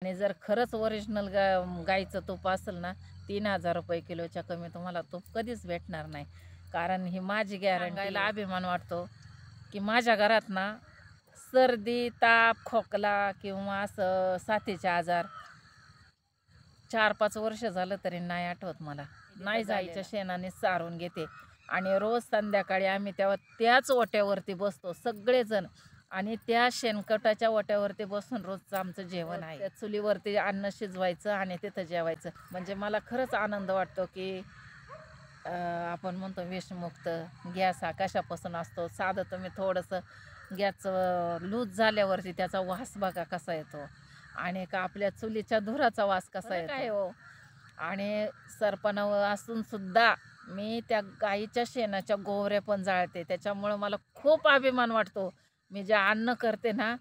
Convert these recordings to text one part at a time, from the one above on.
आणि जर खरंच ओरिजिनल गाईचं तूप असेल ना 3000 रुपये किलोच्या कमी तुम्हाला तूप कधीच भेटणार नाही. कारण ही माझी गॅरंटीला अभिमान वाटतो की माझ्या घरात ना सर्दी, ताप, खोकला किंवा असं साथीचे आजार 4-5 वर्ष झालं तरी नाही आठवत मला. नाही गाईच्या शेणाने सारून घेते आणि रोज संध्याकाळी आम्ही तेव्हा त्याच ओट्यावरती बसतो सगळेजण आणि त्या शेणखताच्या ओट्यावरती बसून रोजचं आमचं जेवण आहे. त्या चुलीवरती अन्न शिजवायचं आणि तिथं जेवायचं. म्हणजे मला खरंच आनंद वाटतो की आपण म्हणतो विषमुक्त. गॅस हा कशापासून असतो, साधं तुम्ही थोडंसं गॅसचं लूज झाल्यावरती त्याचा वास बघा कसा येतो आणि का आपल्या चुलीच्या धुराचा वास कसा येतो हो. आणि सरपणावर असून सुद्धा मी त्या गाईच्या शेणाच्या गोवऱ्या पण जाळते. त्याच्यामुळं मला खूप अभिमान वाटतो. मी जे अन्न करते ना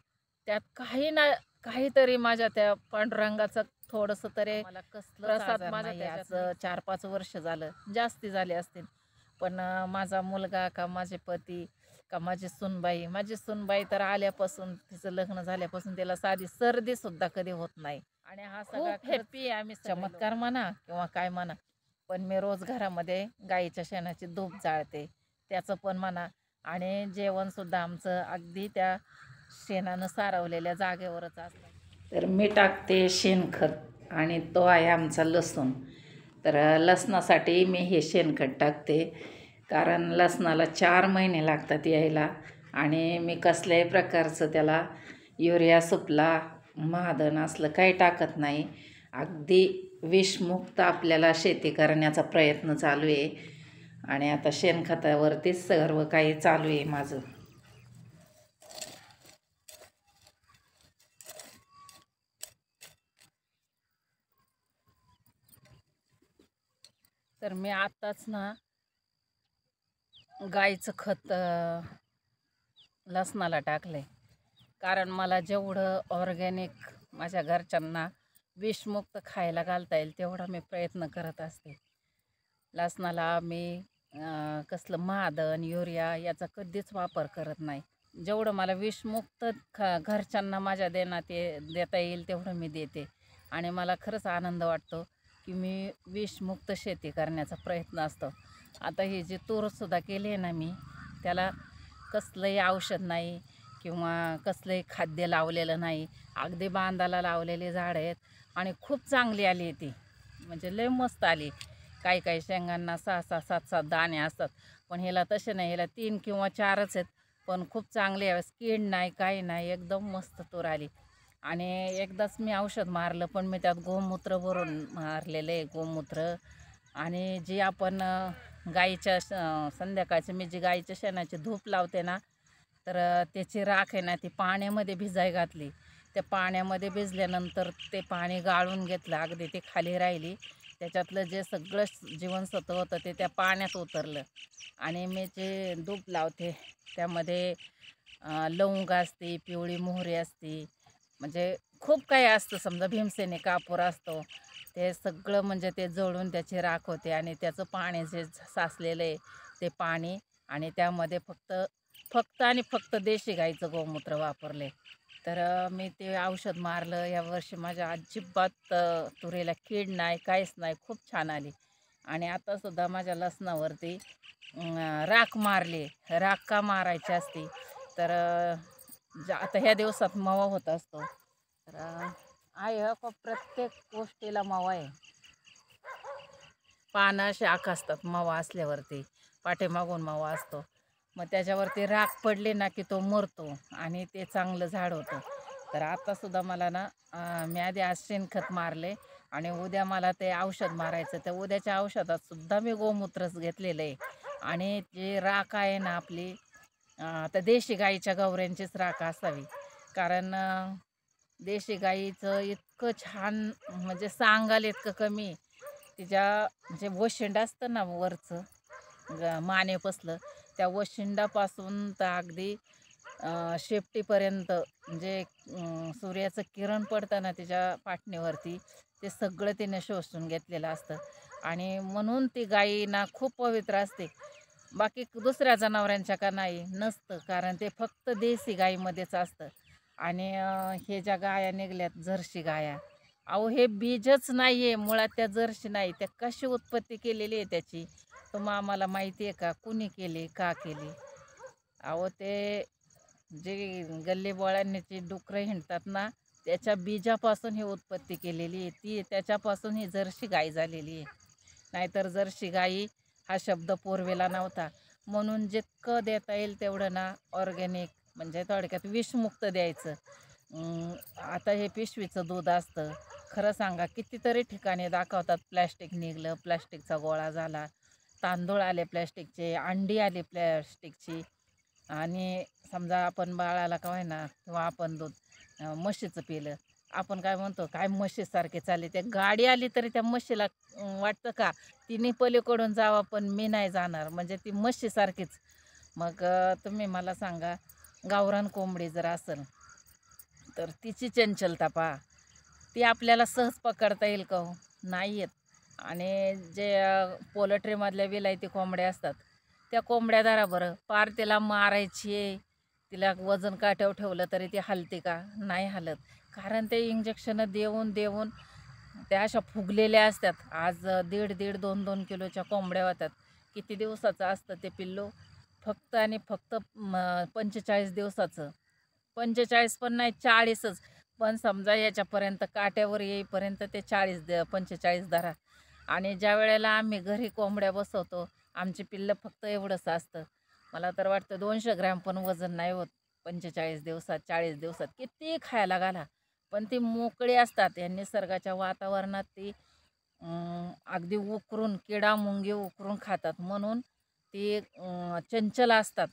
त्यात काही ना काहीतरी माझ्या त्या पांडुरंगाचं थोडंसं तरी मला कसलं प्रसाद माझ्या त्याचं 4-5 वर्ष झालं, जास्ती झाले असतील. पण माझा मुलगा का माझे पती का माझी सूनबाई तर आल्यापासून तिचं लग्न झाल्यापासून तिला साधी सर्दीसुद्धा कधी होत नाही. आणि हा सगळा हॅप्पी आम्ही चमत्कार म्हणा किंवा काय म्हणा. पण मी रोज घरामध्ये गाईच्या शेणाची धूप जाळते त्याचं पण म्हणा. आणि जेवणसुद्धा आमचं अगदी त्या शेणानं सारवलेल्या जागेवरच असतं. तर मी टाकते शेणखत आणि तो आहे आमचा लसूण. तर लसणासाठी मी हे शेणखत टाकते कारण लसणाला 4 महिने लागतात यायला आणि मी कसल्याही प्रकारचं त्याला युरिया, सुफला, महाधन असलं काही टाकत नाही. अगदी विषमुक्त आपल्याला शेती करण्याचा प्रयत्न चालू आहे आणि आता शेणखतावरतीच सर्व काही चालू आहे माझं. तर मी आत्ताच ना गाईचं खत लसणाला टाकले कारण मला जेवढं ऑर्गॅनिक माझ्या घरच्यांना विषमुक्त खायला घालता येईल तेवढा मी प्रयत्न करत असते. लसणाला मी कसलं महाधन, युरिया याचा कधीच वापर करत नाही. जेवढं मला विषमुक्त घरच्यांना माझ्या देता येईल तेवढं मी देते. आणि मला खरंच आनंद वाटतो की मी विषमुक्त शेती करण्याचा प्रयत्न असतो. आता ही जी तूरसुद्धा केली आहे ना मी, त्याला कसलंही औषध नाही किंवा कसलंही खाद्य लावलेलं नाही. अगदी बांधाला लावलेली झाडं आहेत आणि खूप चांगली आली आहे ती. म्हणजे लय मस्त आली. काही शेंगांना 6-6, 7-7 दाणे असतात, पण ह्याला तसे नाही. ह्याला 3 किंवा 4च आहेत, पण खूप चांगली आहे. कीड नाही, काही नाही, एकदम मस्त तूर आली. आणि एकदाच मी औषध मारलं, पण मी त्यात गोमूत्र भरून मारलेलं आहे, गोमूत्र. आणि जी आपण गाईच्या संध्याकाळची मी जी गाईच्या शेणाची धूप लावते ना, तर त्याची राख आहे ना ती पाण्यामध्ये भिजाय घातली. त्या पाण्यामध्ये भिजल्यानंतर ते पाणी गाळून घेतलं, अगदी ती खाली राहिली. त्याच्यातलं जे सगळं जीवनसत्व होतं ते त्या पाण्यात उतरलं. आणि मी जे धूप लावते त्यामध्ये लवंग असते, पिवळी मोहरी असते, म्हणजे खूप काही असतं. समजा भीमसेनी कापूर असतो, ते सगळं म्हणजे ते जळून त्याची राख होते. आणि त्याचं पाणी जे साचलेलं आहे ते पाणी, आणि त्यामध्ये फक्त देशी गाईचं गोमूत्र वापरले. तर मी ते औषध मारलं. यावर्षी माझ्या अजिबात तुरीला कीड नाही, काहीच नाही, खूप छान आली. आणि आतासुद्धा माझ्या लसणावरती राख मारली. राख का मारायची असते तर आता ह्या दिवसात मवा होत असतो, तर आहे प्रत्येक गोष्टीला मवा आहे. पानं असे असतात मवा असल्यावरती, पाठीमागून मवा असतो. मग त्याच्यावरती राख पडली ना की तो मरतो आणि ते चांगलं झाड होतं. तर आत्तासुद्धा मला ना मी आधी आज शेणखत मारले आणि उद्या मला ते औषध मारायचं. तर उद्याच्या औषधातसुद्धा मी गोमूत्रच घेतलेलं आहे. आणि जी राख आहे ना आपली, तर देशी गाईच्या गवऱ्यांचीच राख असावी. कारण देशी गाईचं इतकं छान, म्हणजे सांगाल इतकं कमी. तिच्या जे वशिंड असतं ना वरचं मानेपसलं, त्या वशिंडापासून तर अगदी शेपटीपर्यंत, म्हणजे सूर्याचं किरण पडतं ना तिच्या पाठणीवरती, ते सगळं तिने शोषून घेतलेलं असतं. आणि म्हणून ती गायीना खूप पवित्र असते. बाकी दुसऱ्या जनावरांच्या का नाही नसतं, कारण ते फक्त देशी गाईमध्येच असतं. आणि हे ज्या गाया निघल्यात जर्सी गाया, अहो हे बीजच नाही आहे, मुळात त्या जर्सी नाही. त्या कशी उत्पत्ती केलेली आहे त्याची, आम्हाला माहिती आहे का? कुणी केली? का केली? अहो ते जे गल्लीबोळ्यांनी जी डुकरं हिंडतात ना, त्याच्या बीजापासून ही उत्पत्ती केलेली आहे. त्याच्यापासून ही जर्सी गाय झालेली आहे. नाहीतर जर्सी गाई हा शब्द पूर्वीला नव्हता. म्हणून जितकं देता येईल तेवढं ना ऑर्गॅनिक म्हणजे थोडक्यात विषमुक्त द्यायचं. आता हे पिशवीचं दूध असतं. खरं सांगा कितीतरी ठिकाणी दाखवतात प्लॅस्टिक निघालं, प्लॅस्टिकचा गोळा झाला, तांदूळ आले प्लॅस्टिकचे, अंडी आली प्लॅस्टिकची. आणि समजा आपण बाळाला का होईना किंवा आपण दूध म्हशीचं पिलं, आपण काय म्हणतो काय म्हशीसारखे चालले. ते गाडी आली तरी त्या म्हशीला वाटतं का तिने पलीकडून जावं पण मी नाही जाणार, म्हणजे ती म्हशीसारखीच. मग तुम्ही मला सांगा, गावरान कोंबडी जर असेल तर तिची चंचलता पहा. ती आपल्याला सहज पकडता येईल का हो? नाही येत. आणि जे पोल्ट्रीमधल्या विलायती कोंबड्या असतात, त्या कोंबड्या धरा बरं, पार तिला मारायची आहे, तिला वजन काट्यावर ठेवलं तरी ती हलते का? नाही हलत. कारण ते इंजेक्शनं देऊन देऊन त्या अशा फुगलेल्या असतात. आज 1.5 2-2 किलोच्या कोंबड्या होतात. किती दिवसाचं असतं ते पिल्लू? फक्त आणि फक्त 45 दिवसाचं. 45 पण नाही, 40च. पण समजा याच्यापर्यंत काट्यावर येईपर्यंत ते 45 धरा. आणि ज्या वेळेला आम्ही घरी कोंबड्या बसवतो, आमची पिल्लं फक्त एवढंच असतं. मला तर वाटतं 200 ग्रॅम पण वजन नाही होत 45 दिवसात, 40 दिवसात. कितीही खायला घाला, पण ती मोकळी असतात. या निसर्गाच्या वातावरणात ती अगदी उकरून, किडा-मुंगी उकरून खातात. म्हणून ती चंचल असतात.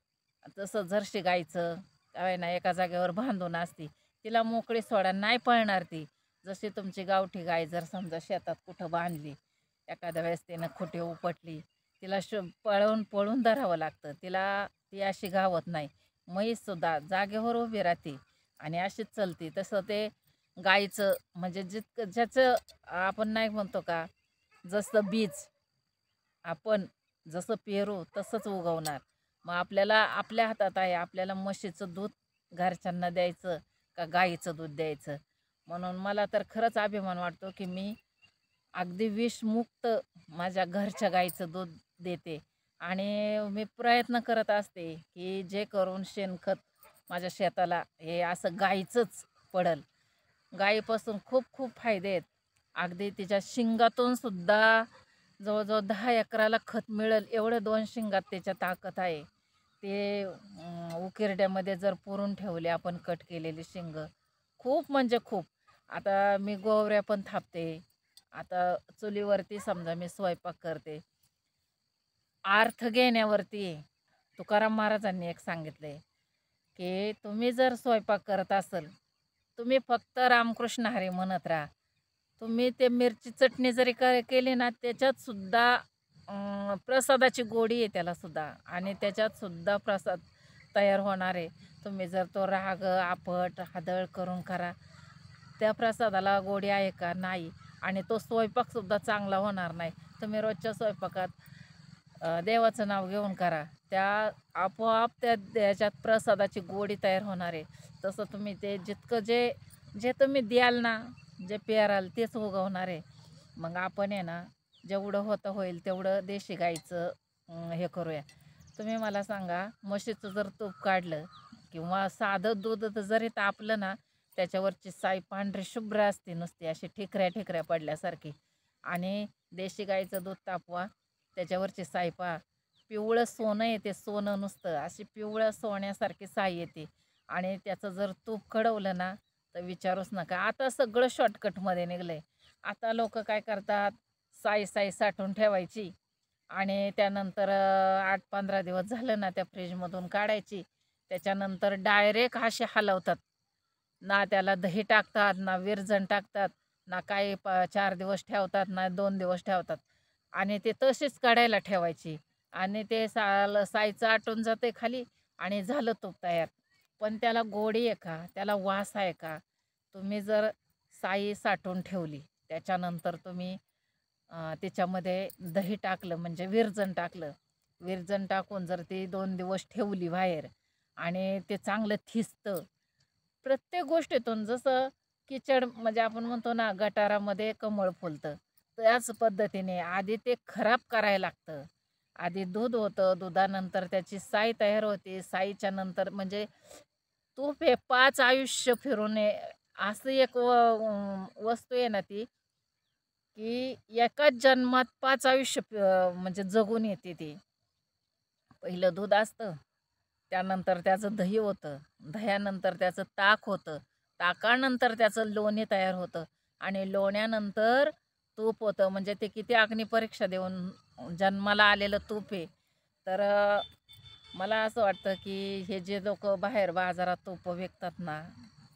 तसं जर्सी गाईचं काय ना एका जागेवर बांधून असते. तिला मोकळी सोडा, नाही पळणार ती. जशी तुमची गावठी गाय जर समजा शेतात कुठं बांधली, एखाद्या वेळेस तिनं खुटी उपटली, तिला पळून पळून धरावं लागतं. ती अशी गावत नाही. म्हैससुद्धा जागेवर उभी राहते आणि अशीच चलते. तसं ते गाईचं म्हणजे जितकं ज्याचं आपण नाही म्हणतो का, जसं बीज आपण जसं पेरू तसंच उगवणार. मग आपल्याला आपल्या हातात आहे, आपल्याला म्हशीचं दूध घरच्यांना द्यायचं का गाईचं दूध द्यायचं. म्हणून मला तर खरंच अभिमान वाटतो की मी अगदी विषमुक्त माझ्या घरच्या गाईचं दूध देते. आणि मी प्रयत्न करत असते की जे करून शेणखत माझ्या शेताला हे असं गाईचंच पडेल. गाईपासून खूप खूप फायदे आहेत. अगदी तिच्या शिंगातून सुद्धा जवळजवळ 10 एकराला खत मिळेल एवढं 2 शिंगात त्याच्या ताकद आहे. ते उकिरड्यामध्ये जर पुरून ठेवले आपण कट केलेली शिंगं, खूप म्हणजे खूप. आता मी गोवऱ्या पण थापते. आता चुलीवरती समजा मी स्वयंपाक करते. अर्थ घेण्यावरती आहे. तुकाराम महाराजांनी एक सांगितलंय, की तुम्ही जर स्वयंपाक करत असाल, तुम्ही फक्त रामकृष्ण हरी म्हणत राहा. तुम्ही ते मिरची चटणी जरी केली ना, त्याच्यात सुद्धा प्रसादाची गोडी आहे त्याला सुद्धा, आणि त्याच्यात सुद्धा प्रसाद तयार होणार आहे. तुम्ही जर तो राग, आपट, हादळ करून करा, त्या प्रसादाला गोडी आहे का? नाही. आणि तो स्वयंपाकसुद्धा चांगला होणार नाही. तुम्ही रोजच्या स्वयंपाकात देवाचं नाव घेऊन करा, त्या आपोआप त्याच्यात प्रसादाची गोडी तयार होणार आहे. तसं तुम्ही ते जितकं जे जे तुम्ही द्याल ना, जे पेराल तेच उगवणार आहे. मग आपण आहे ना, जेवढं होतं होईल तेवढं देशी गाईचं हे करूया. तुम्ही मला सांगा, म्हशीचं जर तूप काढलं किंवा साधं दूध जरी तापलं ना, त्याच्यावरची साई पांढरी शुभ्र असते, नुसती अशी ठिकऱ्या ठिकऱ्या पडल्यासारखी. आणि देशी गाईचं दूध तापवा, त्याच्यावरची साई पहा, पिवळं सोनं येते, सोनं नुसतं अशी पिवळं सोन्यासारखी साई येते. आणि त्याचं जर तूप कढवलं ना, तर विचारूच नका. आता सगळं शॉर्टकटमध्ये निघलं आहे. आता लोक काय करतात, साई साठवून ठेवायची आणि त्यानंतर 8-15 दिवस झालं ना, त्या फ्रीजमधून काढायची. त्याच्यानंतर डायरेक्ट असे हलवतात. ना त्याला दही टाकतात, ना विरजण टाकतात, ना काही 4 दिवस ठेवतात, ना 2 दिवस ठेवतात. आणि ते तशीच काढायला ठेवायची आणि ते साईचं आटून जाते खाली आणि झालं तूप तयार. पण त्याला गोडी आहे का? त्याला वास आहे का? तुम्ही जर साई साठवून ठेवली, त्याच्यानंतर तुम्ही त्याच्यामध्ये दही टाकलं म्हणजे विरजण टाकलं. विरजण टाकून जर ती 2 दिवस ठेवली बाहेर आणि ते चांगलं थिजतं. प्रत्येक गोष्टीतून जसं किचड म्हणजे आपण म्हणतो ना गटारामध्ये कमळ फुलतं, त्याच पद्धतीने आधी ते खराब करायला लागतं. आधी दूध होतं, दुधानंतर त्याची साय तयार होते, साईच्या नंतर म्हणजे तूप हे 5 आयुष्य फिरून असं एक वस्तू आहे ना ती, की एकाच जन्मात 5 आयुष्य म्हणजे जगून येते ती. पहिलं दूध असतं, त्यानंतर त्याचं दही होतं, दह्यानंतर त्याचं ताक होतं, ताकानंतर त्याचं लोणी तयार होतं आणि लोण्यानंतर तूप होतं. म्हणजे ते किती अग्निपरीक्षा देऊन जन्माला आलेलं तूप आहे. तर मला असं वाटतं, की हे जे लोकं बाहेर बाजारात तुपं विकतात ना,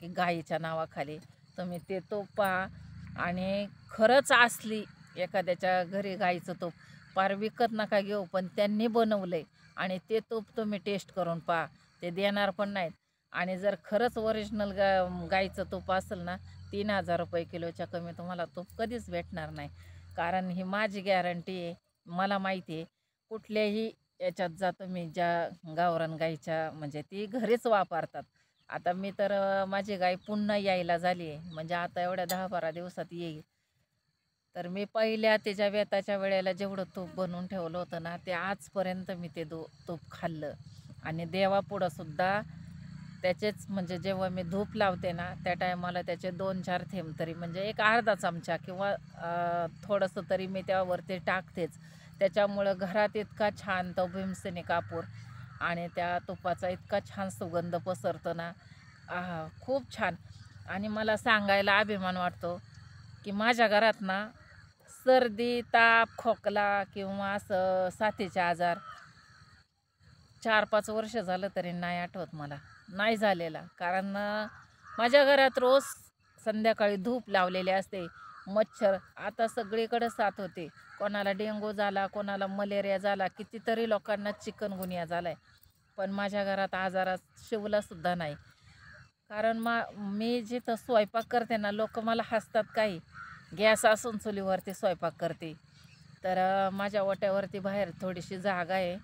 की गाईच्या नावाखाली, तुम्ही ते तूप पहा आणि खरंच असली एखाद्याच्या घरी गाईचं तूप, फार विकत नका घेऊ, पण त्यांनी बनवलंय आणि ते तूप तुम्ही टेस्ट करून पहा. ते देणार पण नाहीत आणि जर खरंच ओरिजिनल गाईचं तूप असेल ना, ₹3000 किलोच्या कमी तुम्हाला तूप कधीच भेटणार नाही. कारण ही माझी गॅरंटी आहे. मला माहिती आहे. कुठल्याही याच्यात जा तुम्ही ज्या गावरान गाईच्या म्हणजे ती घरीच वापरतात. आता मी तर माझी गाय पुन्हा यायला झाली आहे. म्हणजे आता एवढ्या 10-12 दिवसात येईल. तर मी पहिल्या तिच्या वेताच्या वेळेला जेवढं तूप बनवून ठेवलं होतं ना, ते आजपर्यंत मी ते तूप खाल्लं आणि देवापुढं सुद्धा त्याचेच म्हणजे जेव्हा मी धूप लावते ना, त्या टायमाला त्याचे 2-4 थेंब तरी म्हणजे एक अर्धा चमचा किंवा थोडंसं तरी मी त्यावरती टाकतेच. त्याच्यामुळं घरात इतका छान तो भीमसेनी कापूर आणि त्या तुपाचा इतका छान सुगंध पसरतो ना, आहा! खूप छान. आणि मला सांगायला अभिमान वाटतो, की माझ्या घरात ना सर्दी, ताप, खोकला किंवा असं साथीचे आजार 4-5 वर्ष झालं तरी नाही आठवत मला. नाही झालेला. कारण माझ्या घरात रोज संध्याकाळी धूप लावलेली असते. मच्छर आता सगळीकडे साथ होते. कोणाला डेंगू झाला, कोणाला मलेरिया झाला, कितीतरी लोकांना चिकनगुनिया झालाय. पण माझ्या घरात आजारात शिवलासुद्धा नाही. कारण मी जिथं स्वयंपाक करते ना, लोकं मला हसतात काही. गॅस असून चुलीवरती स्वयंपाक करते. तर माझ्या ओट्यावरती बाहेर थोडीशी जागा आहे.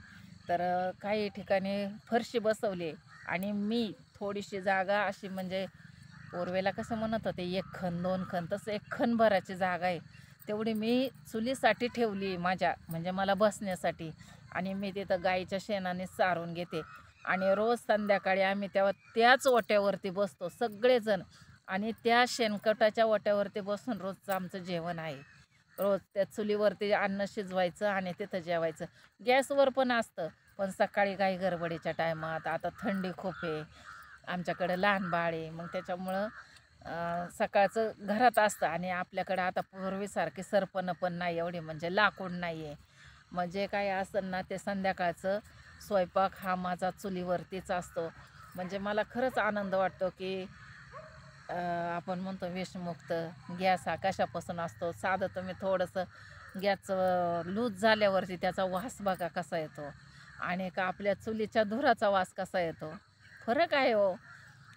तर काही ठिकाणी फरशी बसवली आहे आणि मी थोडीशी जागा अशी म्हणजे पूर्वेला कसं म्हणत होते 1 खण 2 खण तसं 1 खणभराची जागा आहे. तेवढी मी चुलीसाठी ठेवली आहे माझ्या म्हणजे मला बसण्यासाठी आणि मी तिथं गाईच्या शेणाने सारून घेते आणि रोज संध्याकाळी आम्ही तेव्हा त्याच ओट्यावरती बसतो सगळेजण आणि त्या शेणखताच्या ओट्यावरती बसून रोजचं आमचं जेवण आहे. रोज त्या चुलीवरती अन्न शिजवायचं आणि तिथं जेवायचं. गॅसवर पण असतं, पण सकाळी काही गडबडीच्या टायमात आता थंडी खूप आहे. आमच्याकडं लहान बाळ आहे. मग त्याच्यामुळं सकाळचं घरात असतं आणि आपल्याकडं आता पूर्वीसारखी सरपणं पण नाही एवढी म्हणजे लाकूड नाही आहे. मग जे काही असेल ना ते संध्याकाळचं स्वयंपाक हा माझा चुलीवरतीच असतो. म्हणजे मला खरंच आनंद वाटतो, की आपण म्हणतो विषमुक्त गॅस हा कशापासून असतो. साधं तुम्ही थोडंसं गॅसचं लूज झाल्यावरती त्याचा वास बघा कसा येतो आणि का आपल्या चुलीच्या धुराचा वास कसा येतो. फरक आहे हो.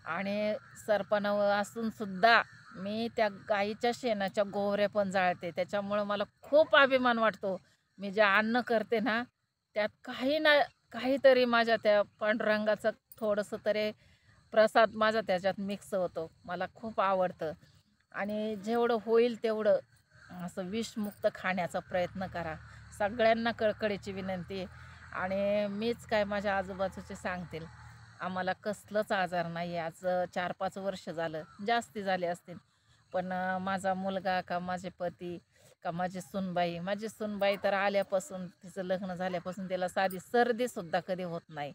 आणि सरपणावर असून सुद्धा मी त्या गाईच्या शेणाच्या गोवऱ्या पण जाळते. त्याच्यामुळं मला खूप अभिमान वाटतो. मी जे अन्न करते ना, त्यात काही ना काहीतरी माझ्या त्या पांडुरंगाचं थोडंसं तरी प्रसाद माझा त्याच्यात मिक्स होतो. मला खूप आवडतं आणि जेवढं होईल तेवढं असं विषमुक्त खाण्याचा प्रयत्न करा. सगळ्यांना कळकळीची विनंती आहे आणि मीच काय माझ्या आजूबाजूचे सांगतील. आम्हाला कसलंच आजार नाही आहे. आज 4-5 वर्ष झालं, जास्ती झाले असतील. पण माझा मुलगा का माझे पती का माझी सूनबाई तर आल्यापासून तिचं लग्न झाल्यापासून तिला साधी सर्दीसुद्धा कधी होत नाही.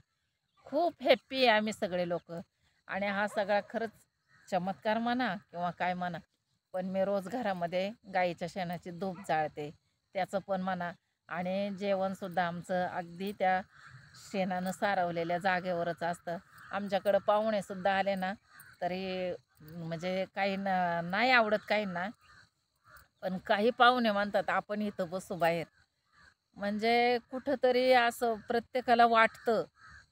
खूप हॅप्पी आहे आम्ही सगळे लोकं आणि हा सगळा खरंच चमत्कार म्हणा किंवा काय म्हणा, पण मी रोज घरामध्ये गाईच्या शेणाची धूप जाळते. त्याचं पण म्हणा आणि जेवणसुद्धा आमचं अगदी त्या शेणानं सारवलेल्या जागेवरच असतं. आमच्याकडं पाहुणेसुद्धा आले ना, तरी म्हणजे काहींना नाही आवडत काहींना, पण काही पाहुणे म्हणतात, "आपण इथं बसू बाहेर." म्हणजे कुठंतरी असं प्रत्येकाला वाटतं,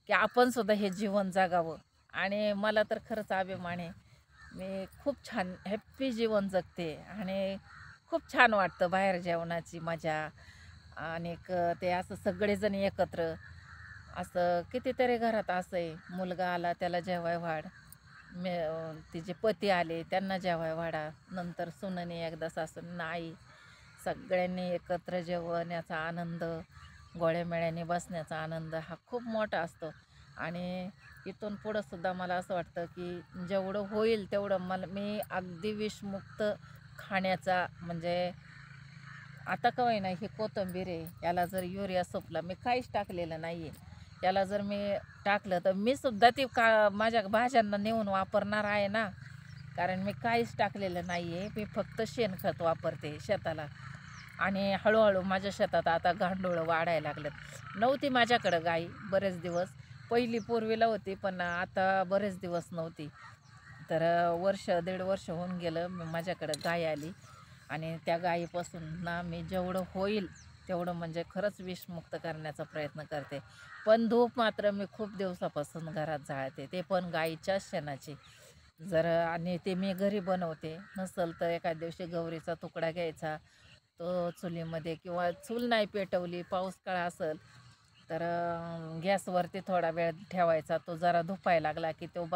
की आपण सुद्धा हे जीवन जगावं आणि मला तर खरंच अभिमान आहे. मी खूप छान हॅप्पी जीवन जगते आणि खूप छान वाटतं बाहेर जेवणाची मजा आणि ते असं सगळेजण एकत्र असं कितीतरी घरात असं आहे, मुलगा आला त्याला जेवाय वाढ. तिचे पती आले त्यांना जेवाय वाढा, नंतर सुनेने एकदा सासून आई, सगळ्यांनी एकत्र जेवण याचा आनंद, गोळ्यामेळ्याने बसण्याचा आनंद हा खूप मोठा असतो. आणि इथून पुढंसुद्धा मला असं वाटतं की जेवढं होईल तेवढं मी अगदी विषमुक्त खाण्याचा, म्हणजे आता का होईना ही कोथिंबीर आहे, याला जर युरिया सोपला, मी काहीच टाकलेलं नाही आहे, याला जर मी टाकलं तर मी सुद्धा ती माझ्या भाज्यांना नेऊन वापरणार आहे ना, कारण मी काहीच टाकलेलं नाही आहे. मी फक्त शेणखत वापरते शेताला. आणि हळूहळू माझ्या शेतात आता गांडूळं वाढायला लागलेत. नव्हती माझ्याकडं गाई बरेच दिवस, पहिली पूर्वीला होती, पण आता बरेच दिवस नव्हती. तर वर्ष 1.5 वर्ष होऊन गेलं माझ्याकडं गाय आली. आणि त्या गायीपासून ना मी जेवढं होईल तेवढं म्हणजे खरंच विषमुक्त करण्याचा प्रयत्न करते. पण धूप मात्र मी खूप दिवसापासून घरात जाळते, ते पण गाईच्याच शेणाची. आणि ते मी घरी बनवते. नसेल तर एखाद्या दिवशी गौरीचा तुकडा घ्यायचा, तो चुलीमध्ये, किंवा चूल नाही पेटवली, पाऊस काळ असेल तर गॅसवरती थोडा वेळ ठेवायचा. तो जरा धुपायला लागला की तो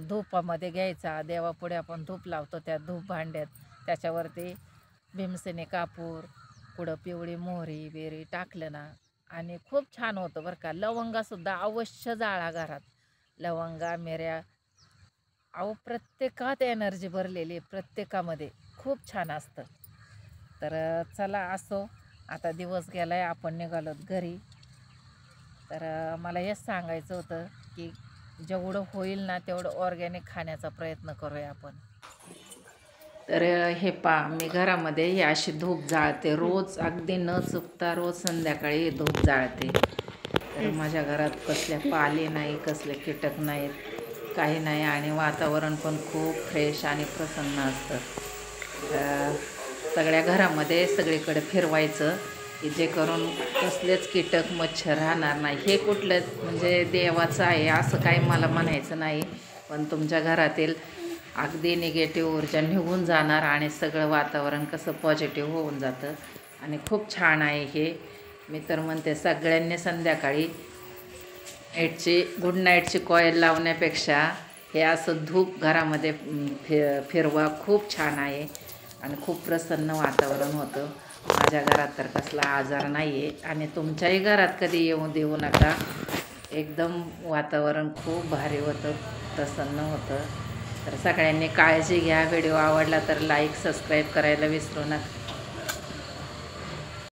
धूपामध्ये घ्यायचा. देवापुढे आपण धूप लावतो त्या धूप भांड्यात, त्याच्यावरती भीमसेनी कापूर, पुढं पिवळी मोहरी बेरी टाकलं ना, आणि खूप छान होतं बरं का. लवंगासुद्धा अवश्य जाळा घरात. लवंगा, मिऱ्या, अहो प्रत्येकात एनर्जी भरलेली आहे, प्रत्येकामध्ये खूप छान असतं. तर चला असो, आता दिवस गेला आहे, आपण निघालोत घरी. तर मला हेच सांगायचं होतं की जेवढं होईल ना तेवढं ऑर्गॅनिक खाण्याचा प्रयत्न करूया आपण. तर हे मी घरामध्ये ही अशी धूप जाळते रोज, अगदी न चुकता रोज संध्याकाळी धूप जाळते. तर माझ्या घरात कसले पाले नाही, कसले कीटक नाहीत, काही नाही, आणि वातावरण पण खूप फ्रेश आणि प्रसन्न असतं. सगळ्या घरामध्ये सगळीकडे फिरवायचं की जे करून कसलेच कीटक मच्छर राहणार नाही. हे कुठलं म्हणजे देवाचं आहे असं काही मला म्हणायचं नाही, पण तुमच्या घरातील अगदी निगेटिव्ह ऊर्जा निघून जाणार आणि सगळं वातावरण कसं पॉझिटिव्ह होऊन जातं. आणि खूप छान आहे हे. मी तर म्हणते सगळ्यांनी संध्याकाळी गुड नाईटची कॉईल लावण्यापेक्षा हे असं धूप घरामध्ये फिरवा. खूप छान आहे आणि खूप प्रसन्न वातावरण होतं. माझ्या घरात तर कसला आजार नाही आहे, आणि तुमच्याही घरात कधी येऊ देऊ नका. एकदम वातावरण खूप भारी होतं, प्रसन्न होतं. तर सगळ्यांनी काळजी घ्या. व्हिडिओ आवडला तर लाईक, सबस्क्राईब करायला विसरू नका.